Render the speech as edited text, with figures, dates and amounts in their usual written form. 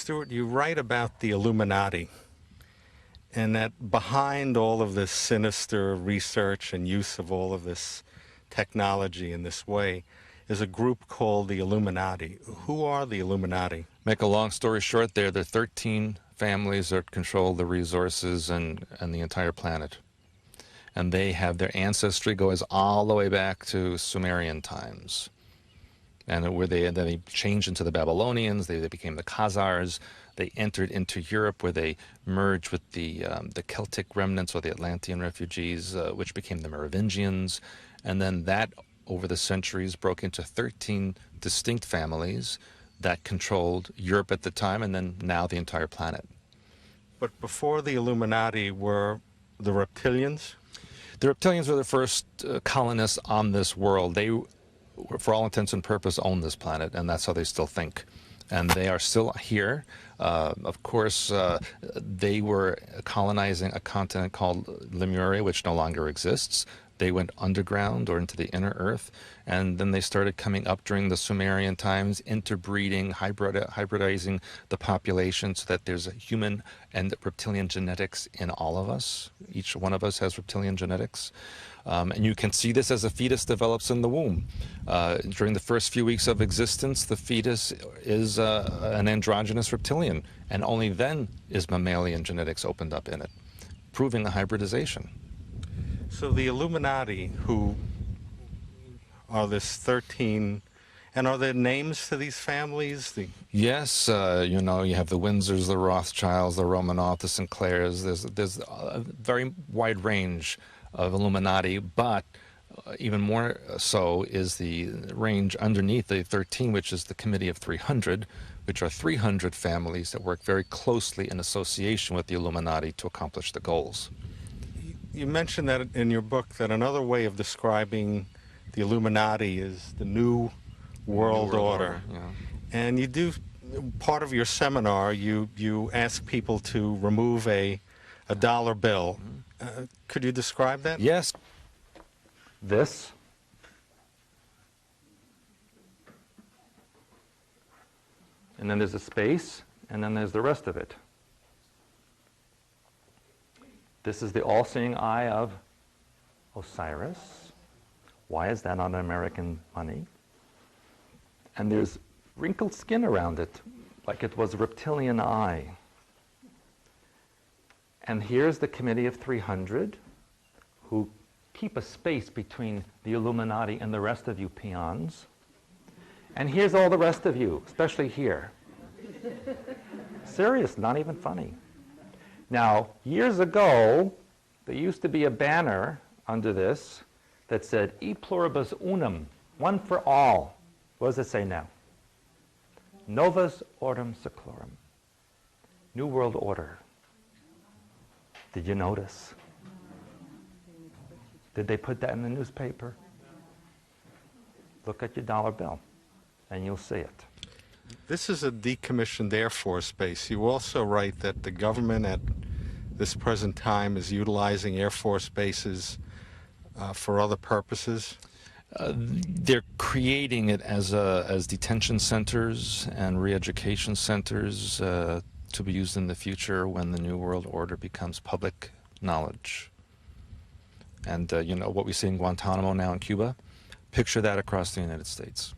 Stewart, you write about the Illuminati, and that behind all of this sinister research and use of all of this technology in this way is a group called the Illuminati. Who are the Illuminati? Make a long story short, there are 13 families that control the resources and the entire planet. And they have their ancestry goes all the way back to Sumerian times. And where then they changed into the Babylonians, they became the Khazars. They entered into Europe, where they merged with the Celtic remnants or the Atlantean refugees, which became the Merovingians. And then that, over the centuries, broke into 13 distinct families that controlled Europe at the time, and then now the entire planet. But before the Illuminati were the Reptilians? The Reptilians were the first colonists on this world. They, for all intents and purposes, own this planet, and that's how they still think. And they are still here. Of course, they were colonizing a continent called Lemuria, which no longer exists. They went underground or into the inner earth, and then they started coming up during the Sumerian times, interbreeding, hybridizing the population so that there's a human and reptilian genetics in all of us. Each one of us has reptilian genetics. And you can see this as a fetus develops in the womb. During the first few weeks of existence, the fetus is an androgynous reptilian, and only then is mammalian genetics opened up in it, proving the hybridization. So the Illuminati, who are this 13, and are there names to these families? Yes, you know, you have the Windsors, the Rothschilds, the Romanovs, the Sinclairs. There's a very wide range of Illuminati, but even more so is the range underneath the 13, which is the Committee of 300, which are 300 families that work very closely in association with the Illuminati to accomplish the goals. You mentioned that in your book, that another way of describing the Illuminati is the New World Order. Yeah. And you do, part of your seminar, you ask people to remove a dollar bill. Could you describe that? Yes. This. And then there's a space, and then there's the rest of it. This is the all-seeing eye of Osiris. Why is that on American money? And there's wrinkled skin around it, like it was a reptilian eye. And here's the Committee of 300, who keep a space between the Illuminati and the rest of you peons. And here's all the rest of you, especially here. Serious, not even funny. Now, years ago, there used to be a banner under this that said, E pluribus unum, one for all. What does it say now? Novus Ordem Seclorum, New World Order. Did you notice? Did they put that in the newspaper? Look at your dollar bill, and you'll see it. This is a decommissioned Air Force base. You also write that the government at this present time is utilizing Air Force bases for other purposes. They're creating it as detention centers and re-education centers to be used in the future when the New World Order becomes public knowledge. And you know what we see in Guantanamo now in Cuba? Picture that across the United States.